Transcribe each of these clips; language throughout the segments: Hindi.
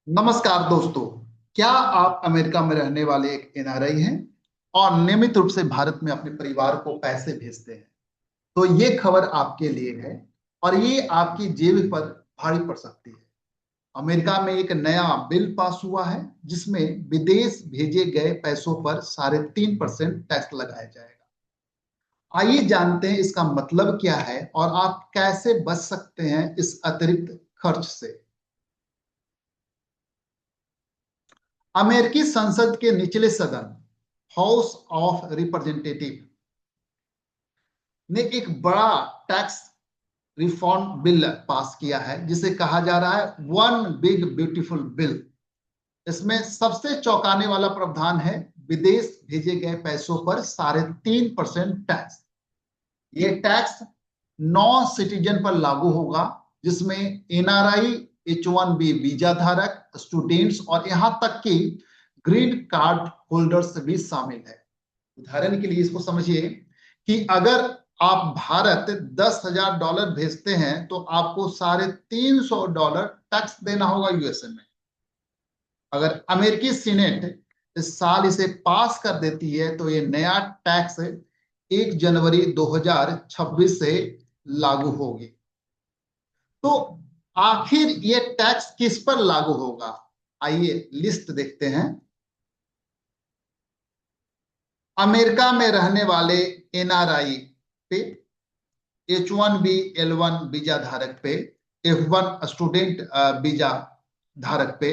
नमस्कार दोस्तों। क्या आप अमेरिका में रहने वाले एक एनआरआई हैं और नियमित रूप से भारत में अपने परिवार को पैसे भेजते हैं? तो ये खबर आपके लिए है और ये आपकी जेब पर भारी पड़ सकती है। अमेरिका में एक नया बिल पास हुआ है जिसमें विदेश भेजे गए पैसों पर 3.5% टैक्स लगाया जाएगा। आइए जानते हैं इसका मतलब क्या है और आप कैसे बच सकते हैं इस अतिरिक्त खर्च से। अमेरिकी संसद के निचले सदन हाउस ऑफ रिप्रेजेंटेटिव ने एक बड़ा टैक्स रिफॉर्म बिल पास किया है जिसे कहा जा रहा है वन बिग ब्यूटीफुल बिल। इसमें सबसे चौंकाने वाला प्रावधान है विदेश भेजे गए पैसों पर 3.5% टैक्स। ये टैक्स नॉन सिटीजन पर लागू होगा जिसमें एनआरआई, H1B वीजा धारक, स्टूडेंट्स और यहां तक कि ग्रीन कार्ड होल्डर्स भी शामिल है। उदाहरण के लिए इसको समझिए कि अगर आप भारत $10,000 भेजते हैं तो आपको $350 टैक्स देना होगा यूएसए में। अगर अमेरिकी सीनेट इस साल इसे पास कर देती है तो ये नया टैक्स 1 जनवरी 2026 से लागू होगी। तो आखिर ये टैक्स किस पर लागू होगा? आइए लिस्ट देखते हैं। अमेरिका में रहने वाले एनआरआई पे, H1B L1 वीजा धारक पे, F1 स्टूडेंट वीजा धारक पे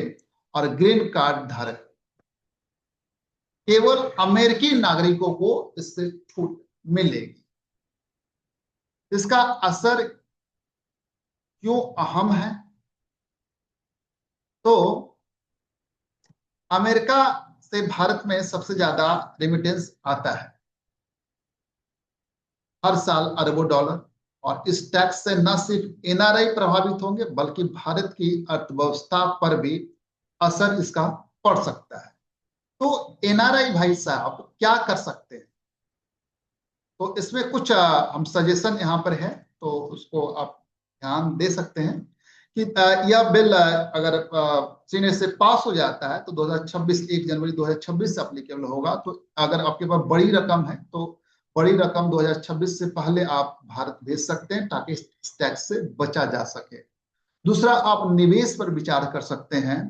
और ग्रीन कार्ड धारक। केवल अमेरिकी नागरिकों को इससे छूट मिलेगी। इसका असर क्यों अहम है? तो अमेरिका से भारत में सबसे ज्यादा रेमिटेंस आता है, हर साल अरबों डॉलर। और इस टैक्स से न सिर्फ एनआरआई प्रभावित होंगे बल्कि भारत की अर्थव्यवस्था पर भी असर इसका पड़ सकता है। तो एनआरआई भाई साहब क्या कर सकते हैं? तो इसमें कुछ हम सजेशन यहाँ पर है, तो उसको आप ध्यान दे सकते हैं कि यह बिल अगर सीनेट से पास हो जाता है तो 2026 1 जनवरी 2026 से अप्लीकेबल होगा। तो अगर आपके पास बड़ी रकम है तो बड़ी रकम 2026 से पहले आप भारत भेज सकते हैं ताकि इस टैक्स से बचा जा सके। दूसरा, आप निवेश पर विचार कर सकते हैं।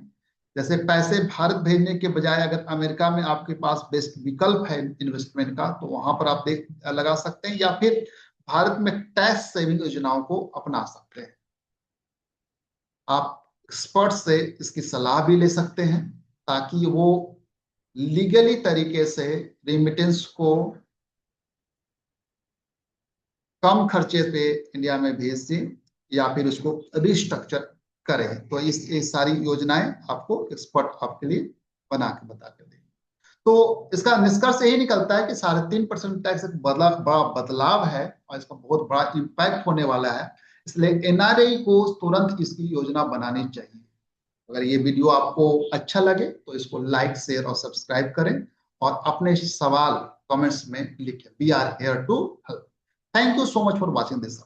जैसे पैसे भारत भेजने के बजाय अगर अमेरिका में आपके पास बेस्ट विकल्प है इन्वेस्टमेंट का तो वहां पर आप देख लगा सकते हैं, या फिर भारत में टैक्स सेविंग योजनाओं को अपना सकते हैं। आप एक्सपर्ट से इसकी सलाह भी ले सकते हैं ताकि वो लीगली तरीके से रेमिटेंस को कम खर्चे पे इंडिया में भेज दें या फिर उसको रिस्ट्रक्चर करें। तो ये सारी योजनाएं आपको एक्सपर्ट आपके लिए बना के बता कर देंगे। तो इसका निष्कर्ष यही निकलता है कि 3.5% टैक्स एक बड़ा बदलाव है और इसका बहुत बड़ा इम्पैक्ट होने वाला है। इसलिए एनआरआई को तुरंत इसकी योजना बनानी चाहिए। अगर ये वीडियो आपको अच्छा लगे तो इसको लाइक, शेयर और सब्सक्राइब करें और अपने सवाल कमेंट्स में लिखें। We are here to help. Thank you so much for watching this.